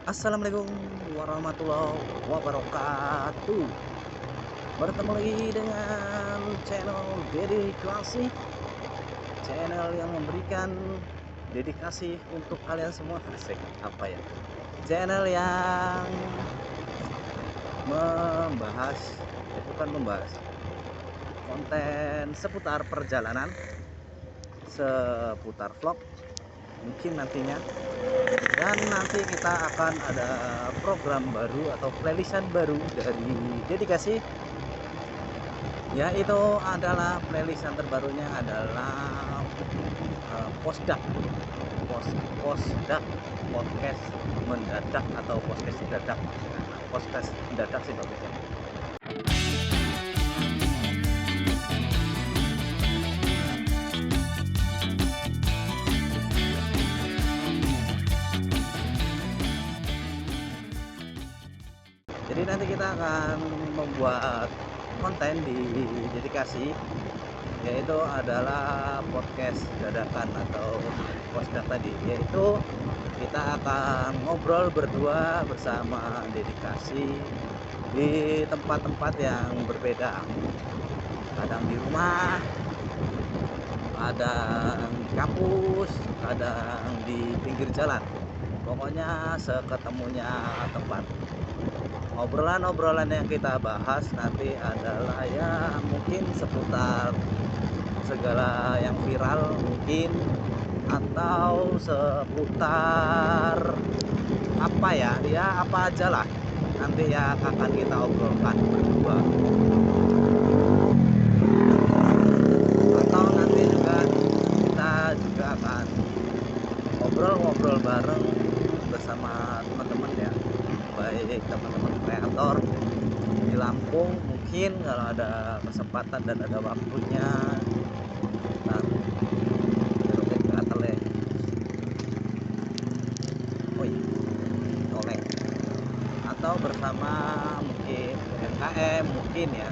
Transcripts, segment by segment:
Assalamualaikum warahmatullahi wabarakatuh. Bertemu lagi dengan channel dedikasi, channel yang memberikan dedikasi untuk kalian semua. Asik, apa ya? Channel yang membahas, bukan membahas, konten seputar perjalanan, seputar vlog mungkin nantinya. Dan nanti kita akan ada program baru atau playlistan baru dari dedikasi, yaitu adalah playlistan terbarunya adalah posdak posdak podcast mendadak atau podcast dadak. Podcast mendadak sih bagusnya. Jadi nanti kita akan membuat konten di dedikasi, yaitu adalah podcast dadakan atau posdak tadi, yaitu kita akan ngobrol berdua bersama dedikasi di tempat-tempat yang berbeda, kadang di rumah, kadang di kampus, kadang di pinggir jalan, pokoknya seketemunya tempat. Obrolan-obrolan yang kita bahas nanti adalah ya mungkin seputar segala yang viral mungkin, atau seputar apa ya, ya apa aja lah nanti ya akan kita obrolkan berdua, atau nanti juga kita juga akan ngobrol-ngobrol bareng bersama teman-teman ya, baik teman-teman kreator di Lampung mungkin kalau ada kesempatan dan ada waktunya. Nah, jeruknya gatel ya. Oh iya, oleng. Atau bersama mungkin UMKM mungkin ya.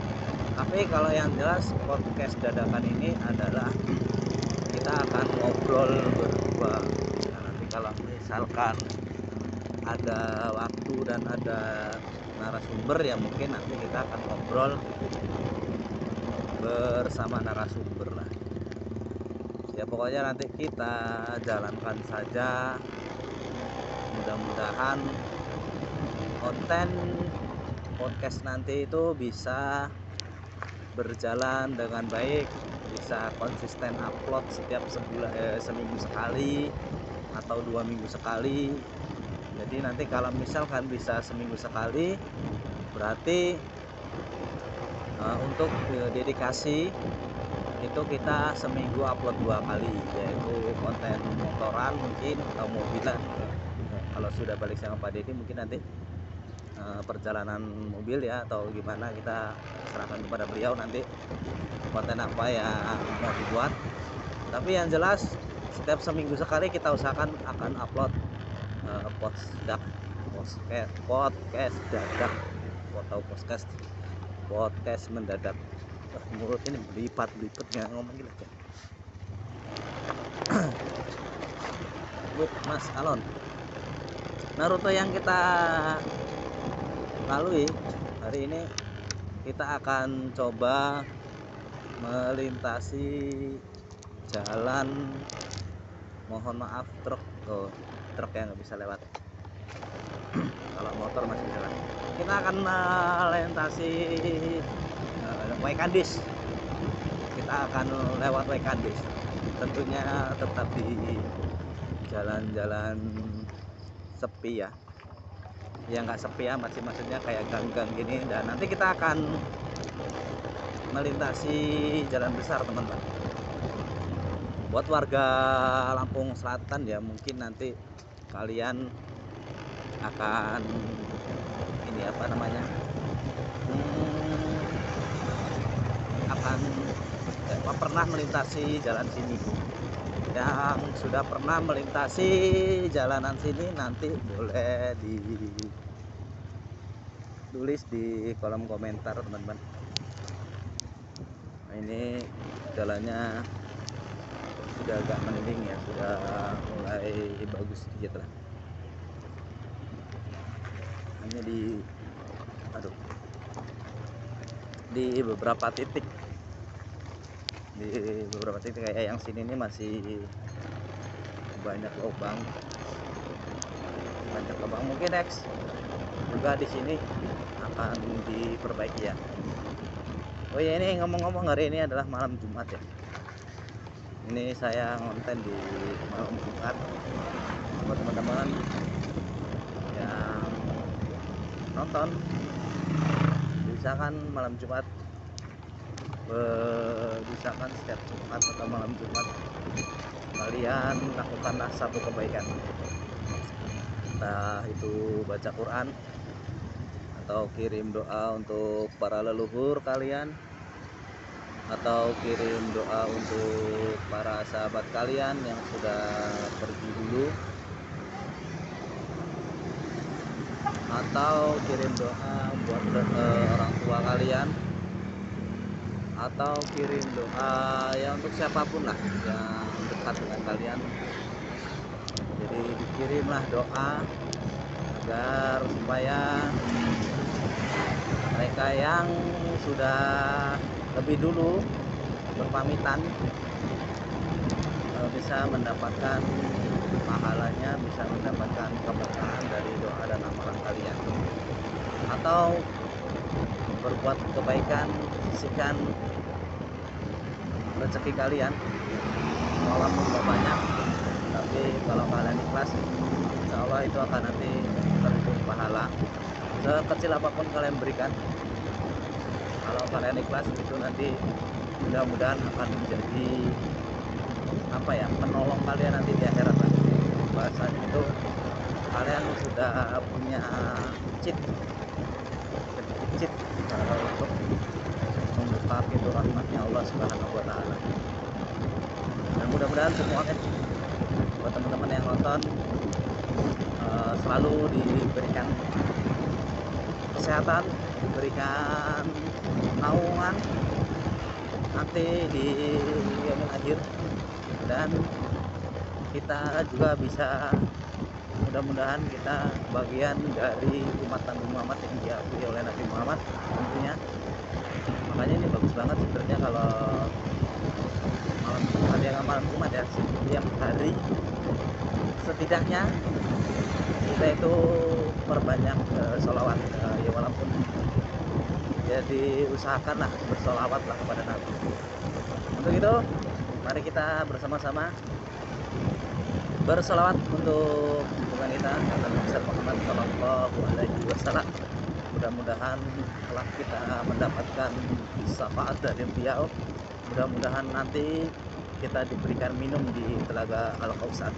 Tapi kalau yang jelas podcast dadakan ini adalah kita akan ngobrol berdua. Nah, nanti kalau misalkan ada waktu dan ada narasumber ya mungkin nanti kita akan ngobrol bersama narasumber lah. Ya pokoknya nanti kita jalankan saja. Mudah-mudahan konten podcast nanti itu bisa berjalan dengan baik, bisa konsisten upload setiap seminggu sekali atau 2 minggu sekali. Jadi nanti kalau misalkan bisa seminggu sekali, berarti untuk dedikasi itu kita seminggu upload 2 kali, yaitu konten motoran mungkin atau mobilan. Kalau sudah balik sama Pak Deddy mungkin nanti perjalanan mobil ya atau gimana kita serahkan kepada beliau nanti konten apa yang mau dibuat. Tapi yang jelas setiap seminggu sekali kita usahakan akan upload podcast dadak atau podcast mendadak. Mulut ini belipat-belipet nggak ngomong gila ya. Good Mas Alon, Naruto yang kita lalui hari ini, kita akan coba melintasi jalan, mohon maaf truk yang nggak bisa lewat. Kalau motor masih bisa lewat. Kita akan melintasi Waikandis. Kita akan lewat Waikandis, tentunya tetap di jalan-jalan sepi ya, ya nggak sepi ya, masih maksudnya kayak gang-gang gini. Dan nanti kita akan melintasi jalan besar teman-teman. Buat warga Lampung Selatan ya mungkin nanti kalian akan ini apa namanya, akan pernah melintasi jalan sini. Yang sudah pernah melintasi jalanan sini nanti boleh ditulis di kolom komentar teman-teman. Nah, ini jalannya sudah agak mending ya, sudah mulai bagus sedikit lah. hanya aduh di beberapa titik, kayak yang sini ini masih banyak lubang, mungkin next juga di sini akan diperbaiki ya. Oh ya, ini ngomong-ngomong, hari ini adalah malam Jumat ya. Ini saya ngonten di malam Jumat buat teman-teman yang nonton. Misalkan malam Jumat, misalkan setiap Jumat atau malam Jumat kalian lakukanlah satu kebaikan, entah itu baca Quran atau kirim doa untuk para leluhur kalian, atau kirim doa untuk para sahabat kalian yang sudah pergi dulu, atau kirim doa buat orang tua kalian, atau kirim doa ya untuk siapapun lah yang dekat dengan kalian. Jadi dikirimlah doa agar supaya mereka yang sudah lebih dulu berpamitan bisa mendapatkan pahalanya, bisa mendapatkan keberkahan dari doa dan amalan kalian. Atau berbuat kebaikan, sisihkan rezeki kalian walaupun gak banyak, tapi kalau kalian ikhlas, insya Allah itu akan nanti terhitung pahala. Sekecil apapun kalian berikan, kalau kalian ikhlas, itu nanti mudah-mudahan akan menjadi apa ya, menolong kalian nanti di akhirat lah. Bahasanya itu kalian sudah punya cheat untuk membuka pintu rahmatnya Allah Subhanahu wa Ta'ala. Dan mudah-mudahan semua buat teman-teman yang nonton selalu diberikan kesehatan, diberikan naungan nanti di yaumil akhir, dan kita juga bisa, mudah-mudahan kita bagian dari umat Nabi Muhammad yang diakui oleh Nabi Muhammad tentunya. Makanya ini bagus banget sebenarnya kalau malam Jumat, ya malam Jumat ya, setiap hari setidaknya kita itu perbanyak sholawat ya, walaupun ya diusahakanlah bersolawat lah kepada Nabi. Untuk itu mari kita bersama-sama bersolawat untuk junjungan kita Nabi Muhammad Shallallahu Alaihi Wasallam. Mudah-mudahan telah kita mendapatkan syafaat dari beliau. Mudah-mudahan nanti kita diberikan minum di telaga Al-Kautsar,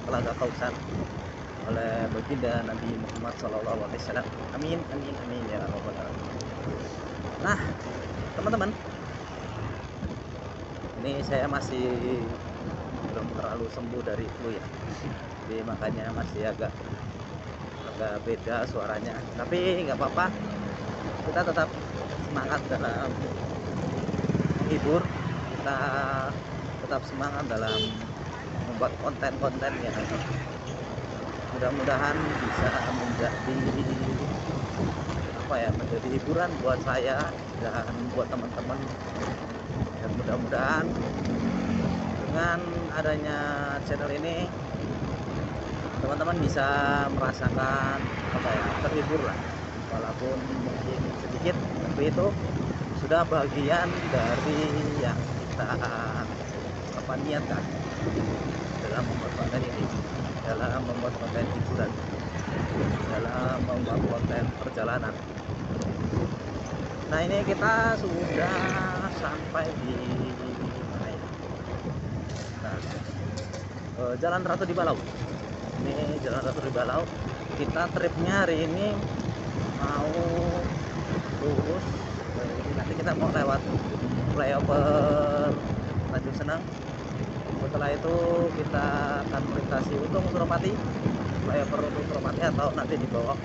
oleh baginda Nabi Muhammad Shallallahu Alaihi Wasallam. Amin, amin, amin ya rabbal alamin. Nah, teman-teman, ini saya masih belum terlalu sembuh dari flu ya, jadi makanya masih agak beda suaranya. Tapi nggak apa-apa, kita tetap semangat dalam menghibur, kita tetap semangat dalam membuat konten-konten yang mudah-mudahan bisa menjadi apa ya, menjadi hiburan buat saya dan buat teman-teman. Dan mudah-mudahan dengan adanya channel ini teman-teman bisa merasakan apa ya, terhibur lah, walaupun mungkin sedikit, tapi itu sudah bagian dari yang kita niatkan dalam membuat konten ini, dalam membuat konten hiburan, dalam membuat konten perjalanan. Nah, ini kita sudah sampai di mana ya? Nah, Jalan Ratu di Balau. Ini Jalan Ratu di Balau. Kita tripnya hari ini mau lurus. Nanti kita mau lewat flyover Tanjung Senang. Setelah itu kita akan melintasi Untung Suropati, flyover Untung Suropati, atau nanti di bawah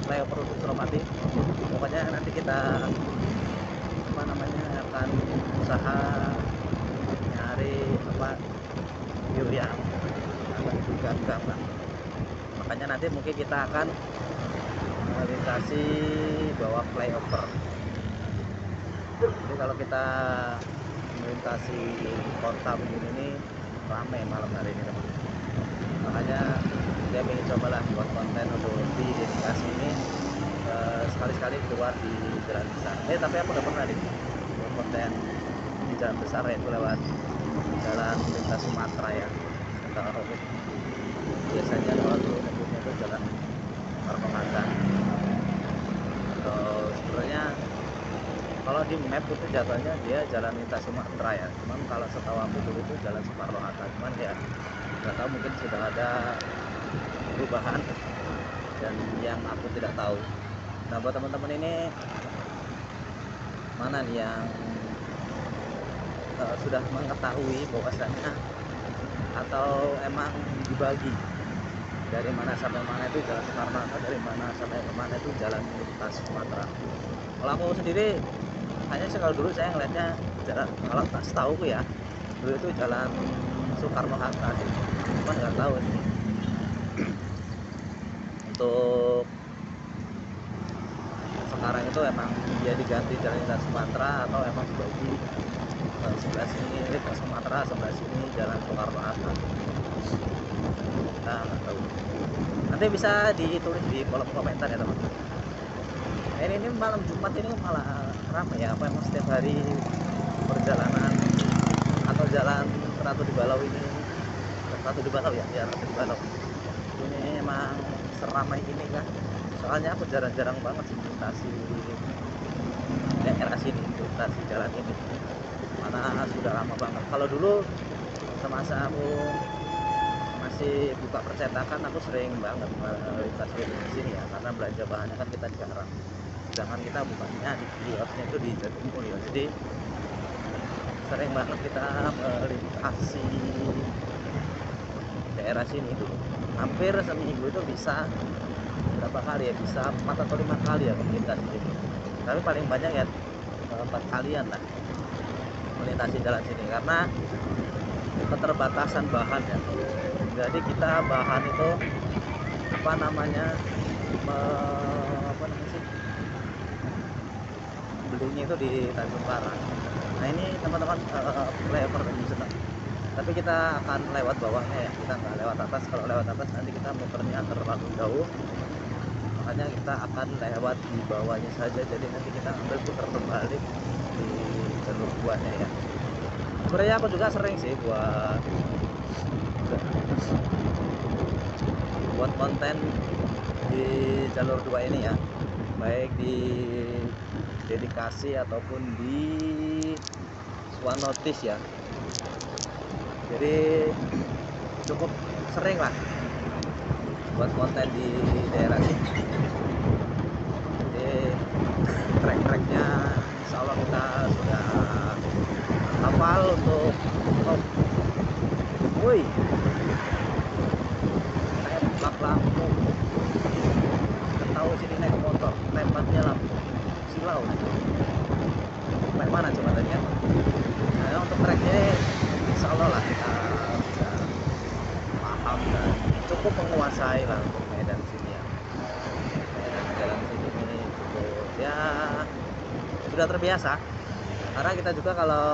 flyover Untung Suropati. Pokoknya nanti kita akan usaha nyari view yang agak juga enggak. Makanya nanti mungkin kita akan melintasi bawah flyover. Jadi kalau kita melintasi kota begini nih ramai malam hari ini teman. Makanya dia ingin cobalah buat konten untuk di dedikasi ini sekali-sekali keluar di jalan besar. Tapi aku udah pernah buat konten di jalan besar, yaitu lewat jalan lintas Sumatera ya. Kalau biasanya kalau nyebutnya itu jalan Soekarno-Hatta. Sebenarnya kalau di map itu jatuhnya dia jalan lintas Sumatera ya. Cuman kalau setahu aku dulu itu jalan Soekarno-Hatta. Cuman ya nggak tahu, mungkin sudah ada perubahan dan yang aku tidak tahu. Nah, buat teman-teman ini mana nih yang sudah mengetahui bahwasannya atau emang dibagi dari mana sampai mana itu jalan Soekarno, atau dari mana sampai mana itu jalan lintas Sumatera. Kalau aku sendiri hanya sih, kalau dulu saya ngeliatnya jalan, kalau tak setahu ya dulu itu jalan Soekarno-Hatta sih, cuman nggak tahu sih untuk sekarang itu emang dia diganti jalan lintas Sumatera atau emang dibagi sebelah sini lintas Sumatera, sebelah sini jalan Soekarno-Hatta. Kita nggak tahu, nanti bisa ditulis di kolom komentar ya teman-teman. Ini malam Jumat ini malah ramai ya, apa emang setiap hari perjalanan atau jalan Ratu di Balau ini, Ratu di Balau ya, Ratu di Balau ini emang seramai ini kan. Soalnya aku jarang-jarang banget sih melintasi daerah sini, melintasi jalan ini, mana sudah lama banget. Kalau dulu semasa aku masih buka percetakan, aku sering banget melintasi di sini ya, karena belanja bahannya kan kita jarang. Sedangkan kita bukannya di kiosnya itu di Jatimulyo, jadi sering banget kita melintasi daerah sini itu. Hampir seminggu itu bisa berapa kali ya, bisa 4 atau 5 kali ya melintasi sini. Tapi paling banyak ya 4 kalian lah melintasi jalan sini, karena keterbatasan bahan ya. Jadi kita bahan itu apa namanya sih, belinya itu di Tanjung Karang. Nah ini teman-teman flyover di sana, tapi kita akan lewat bawahnya ya, kita nggak lewat atas. Kalau lewat atas nanti kita muternya terlalu jauh, makanya kita akan lewat di bawahnya saja. Jadi nanti kita ambil putar berbalik di jalur 2 nya ya. Sebenarnya aku juga sering sih buat konten di jalur 2 ini ya, baik di dedikasi ataupun di Swanotis ya. Jadi cukup sering lah buat konten di daerah sini. Jadi trek-treknya insya Allah kita sudah hafal untuk woi tembak lampu, tahu sini naik motor tembaknya lampu silau. Sampai mana coba tadi ya. Nah, untuk treknya insya Allah lah kita bisa paham dan cukup menguasai lah untuk medan sini ya. Medan jalan sini ini cukup ya sudah terbiasa, karena kita juga kalau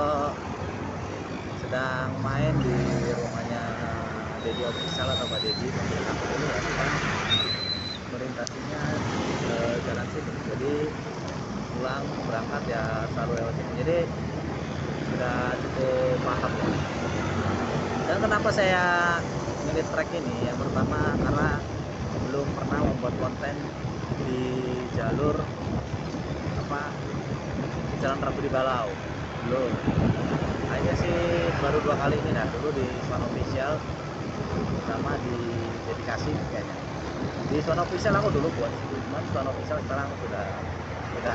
sedang main di rumahnya Dedi Official atau Pak Dedi pemilik akun ini ya, kita melintasinya ke jalan sini. Jadi pulang berangkat ya selalu lewat sini, jadi sudah cukup paham ya. Dan kenapa saya milih trek ini, yang pertama karena belum pernah membuat konten di jalur apa jalan Ratu di Balau, belum. Hanya sih baru 2 kali ini, nah dulu di Swan Official sama di dedikasi kayaknya. Di Swan Official aku dulu buat, cuman Swan Official sekarang sudah kita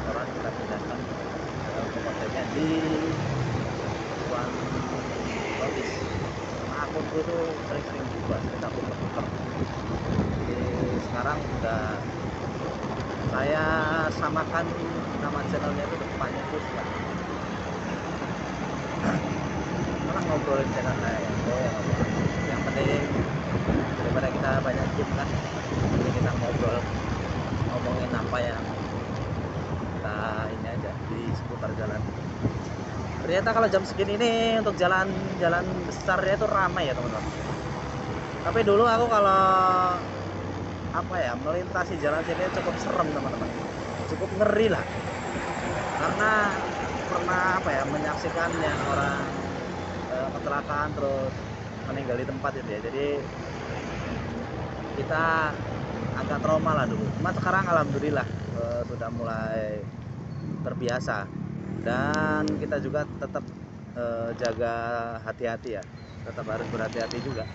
motoran kita pindahkan ke kontennya di Swan Office. Karena akunku itu sering-sering juga, sering aku bertukar. Jadi sekarang sudah saya samakan nama channelnya itu depannya terus ya. Malah ngobrolin channel saya ya, yang penting daripada kita banyak game kan, jadi kita ngobrol, ngomongin apa yang kita ini aja di seputar jalan. Ternyata kalau jam segini ini untuk jalan-jalan besarnya itu ramai ya teman-teman. Tapi dulu aku kalau apa ya, melintasi jalan sini cukup serem teman-teman, cukup ngeri lah, karena pernah apa ya, menyaksikan yang orang kecelakaan terus meninggal di tempat itu ya. Jadi kita agak trauma lah dulu. Cuma sekarang alhamdulillah sudah mulai terbiasa, dan kita juga tetap jaga hati-hati ya, tetap harus berhati-hati juga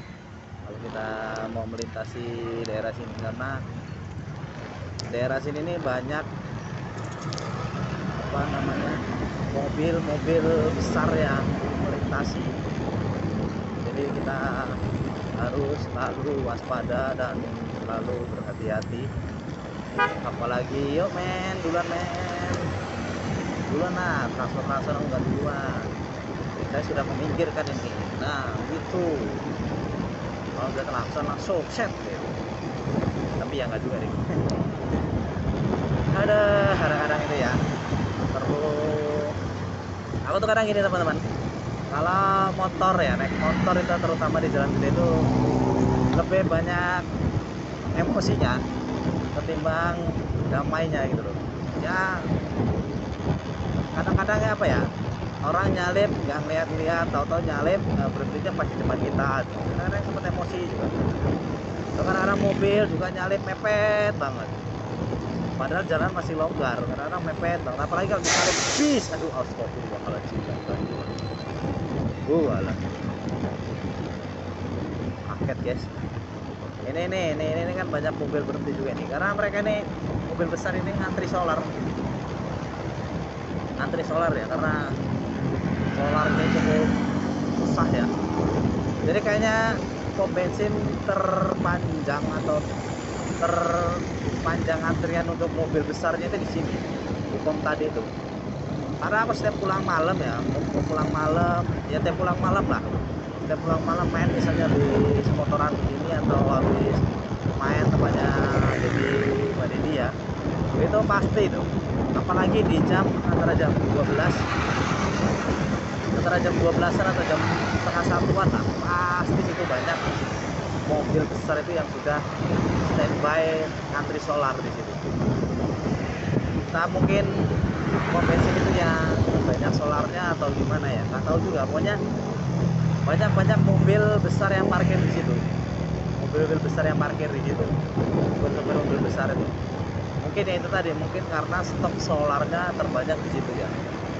kalau kita mau melintasi daerah sini, karena daerah sini ini banyak apa namanya, mobil-mobil besar yang melintasi. Jadi kita harus selalu waspada dan selalu berhati-hati. Apalagi yuk men, duluan nah, transfer enggak duluan. Saya sudah memikirkan ini. Nah gitu, kalau udah langsung set gitu. Tapi ya nggak juga deh. Ada kadang-kadang itu ya, terus aku tuh kadang gini teman-teman, kalau motor ya, naik motor itu terutama di jalan gede itu lebih banyak emosinya ketimbang damainya gitu loh ya. Kadang-kadang apa ya, orang nyalip nggak ngeliat-liat, tahu-tahu nyalip berhentinya pas di depan kita. Kadang-kadang sempat emosi juga. Kadang-kadang mobil juga nyalip mepet banget, padahal jalan masih longgar, kadang-kadang mepet banget. Apalagi kalau nyalip bis, aduh astagfirullahaladzim. Alah, kaget guys. Ini kan banyak mobil berhenti juga nih, karena mereka ini mobil besar ini ngantri solar ya, karena solarnya cukup susah ya. Jadi kayaknya pom bensin terpanjang atau terpanjang antrian untuk mobil besarnya itu di sini, di pom tadi itu. Karena apa, setiap pulang malam ya, mau pulang malam ya, tiap pulang malam lah, setiap pulang malam main misalnya di semotoran begini, atau habis main tempatnya Mbak Dedi ya, itu pasti itu. Apalagi di jam antara jam 12-an atau jam setengah satuan lah, pasti situ banyak mobil besar itu yang sudah standby ngantri solar di situ. Nah mungkin pom bensin itu yang banyak solarnya atau gimana ya, nggak tahu juga. Pokoknya banyak mobil besar yang parkir di situ, mobil besar yang parkir di situ, mobil besar itu. Mungkin ya itu tadi, mungkin karena stok solarnya terbanyak di situ ya.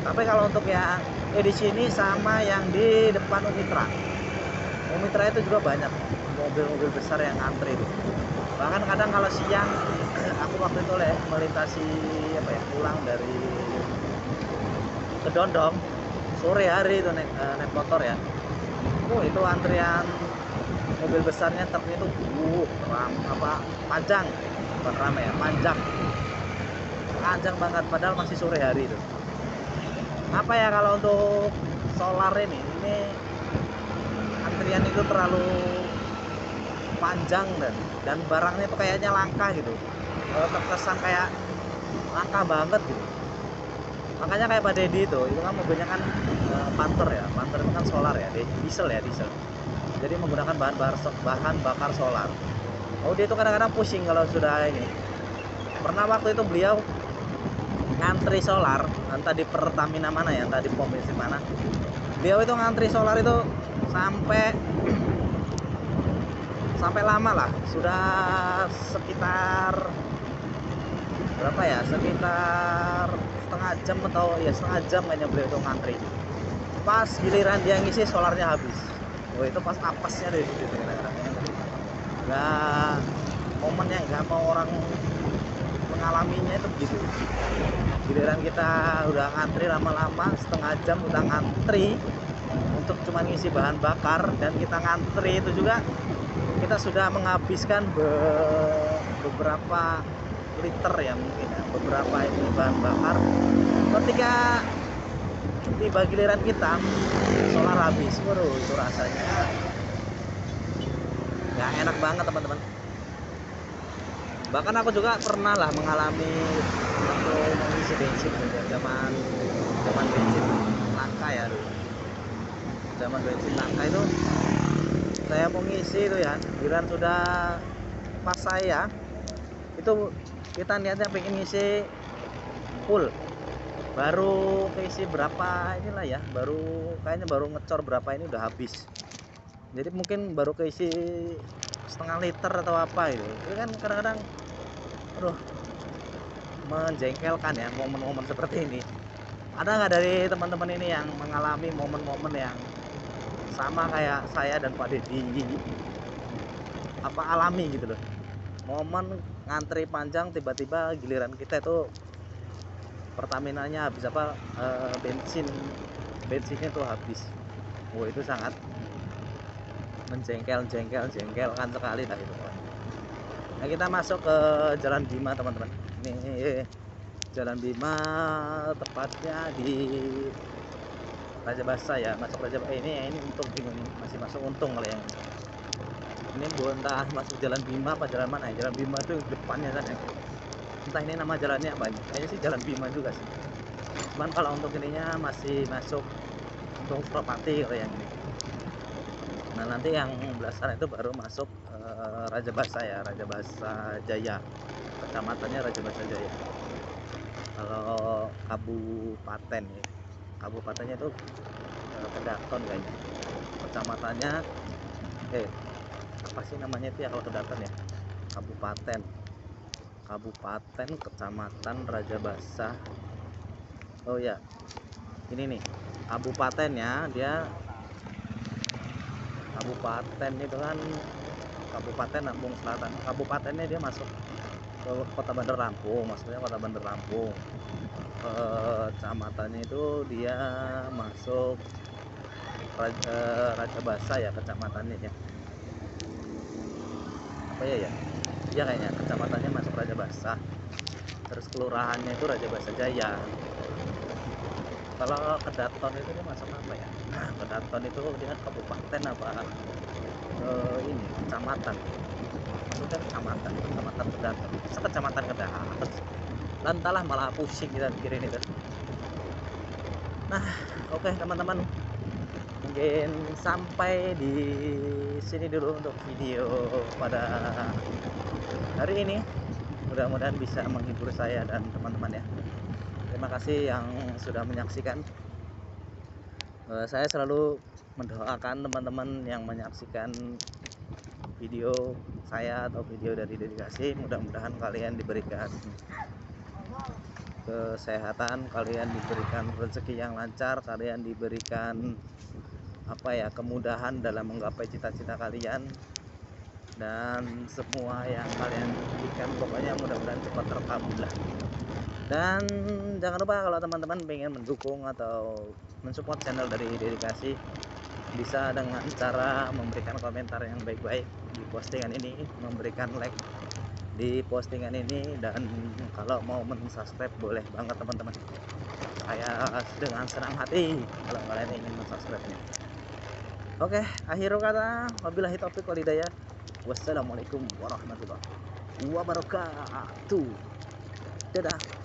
Tapi kalau untuk yang di sini sama yang di depan Umitra itu juga banyak mobil-mobil besar yang antri itu. Bahkan kadang kalau siang, aku waktu itu melintasi apa ya, pulang dari Kedondong sore hari itu naik motor ya. Itu antrian mobil besarnya truk itu panjang, bukan ramai ya, panjang banget, padahal masih sore hari itu. Apa ya, kalau untuk solar ini antrian itu terlalu panjang, dan barangnya itu kayaknya langka gitu, terkesan kayak langka banget gitu. Makanya kayak Pak Dedi itu kan mobilnya kan Panther ya, Panther itu kan solar ya, diesel. Jadi menggunakan bahan bakar solar. Dia itu kadang-kadang pusing kalau sudah ini. Pernah waktu itu beliau ngantri solar, entah di Pertamina mana ya, entah di pom bensin mana. Beliau itu ngantri solar itu sampai lama lah, sudah sekitar berapa ya, sekitar setengah jam kayaknya beliau itu ngantri. Pas giliran dia ngisi, solarnya habis. Itu pas apesnya dari situ kadang-kadang. Nggak, momennya nggak mau orang mengalaminya itu begitu. Giliran kita udah ngantri lama-lama, setengah jam udah ngantri untuk cuma ngisi bahan bakar, dan kita ngantri itu juga kita sudah menghabiskan beberapa liter ya, mungkin ya, beberapa ini bahan bakar. Ketika tiba giliran kita, solar habis, waduh itu rasanya nggak enak banget teman-teman. Bahkan aku juga pernah lah mengalami waktu mengisi bensin gitu, zaman zaman bensin langka ya dulu. Zaman bensin langka itu saya mau ngisi itu ya, giliran sudah pas saya itu kita niatnya pengen ngisi full, baru keisi berapa inilah ya, kayaknya baru ngecor berapa ini udah habis. Jadi mungkin baru keisi setengah liter atau apa itu kan kadang-kadang aduh menjengkelkan ya momen-momen seperti ini. Ada nggak dari teman-teman ini yang mengalami momen-momen yang sama kayak saya dan Pak Deddy apa alami gitu loh, momen ngantri panjang tiba-tiba giliran kita itu Pertaminanya habis apa, bensinnya tuh habis. Wah itu sangat menjengkelkan sekali lah itu. Nah kita masuk ke Jalan Bima teman-teman. Ini Jalan Bima tepatnya di Raja Basa ya, masuk Raja Basa ini Untung, bingung masih masuk Untung kali yang ini entah masuk Jalan Bima apa jalan mana ya. Jalan Bima tuh depannya kan ya, entah ini nama jalannya apa, kayaknya sih Jalan Bima juga sih, cuman kalau untuk ininya masih masuk untuk Suropati kalau yang ini. Nah nanti yang belasan itu baru masuk Raja Basa ya, Raja Basa Jaya, kecamatannya Raja Basa Jaya. Kalau kabupaten ya, kabupatennya itu Kedaton kayaknya, kecamatannya apa sih namanya itu ya kalau Kedaton ya, kabupaten kecamatan Raja Basa. Oh ya ini nih kabupatennya, dia kabupaten itu kan Kabupaten Lampung Selatan. Kabupatennya dia masuk ke Kota Bandar Lampung, maksudnya Kota Bandar Lampung. Kecamatannya itu dia masuk Raja Basa ya, kecamatannya ya. Apa ya? Iya kayaknya kecamatannya masuk Raja Basa. Terus kelurahannya itu Raja Basa Jaya. Kalau Kedaton itu dia masuk apa ya? Nah, Kedaton itu dia kabupaten apa? Ini kecamatan. Maksudnya kecamatan Kedaton. Sekecamatan Kedaton. Lantalah malah pusing kita pikirin itu. Nah, oke teman-teman. Mungkin sampai di sini dulu untuk video pada hari ini. Mudah-mudahan bisa menghibur saya dan teman-teman ya. Terima kasih yang sudah menyaksikan. Saya selalu mendoakan teman-teman yang menyaksikan video saya atau video dari dedikasi, mudah-mudahan kalian diberikan kesehatan, kalian diberikan rezeki yang lancar, kalian diberikan kemudahan dalam menggapai cita-cita kalian, dan semua yang kalian inginkan pokoknya mudah-mudahan cepat terkabul lah. Dan jangan lupa kalau teman-teman pengen mendukung atau mensupport channel dari dedikasi, bisa dengan cara memberikan komentar yang baik-baik di postingan ini, memberikan like di postingan ini, dan kalau mau mensubscribe boleh banget teman-teman. Saya dengan senang hati kalau kalian ingin mensubscribe ini. Oke, akhir kata wabillahi taufiq wal hidayah. Wassalamualaikum warahmatullahi wabarakatuh. Dadah.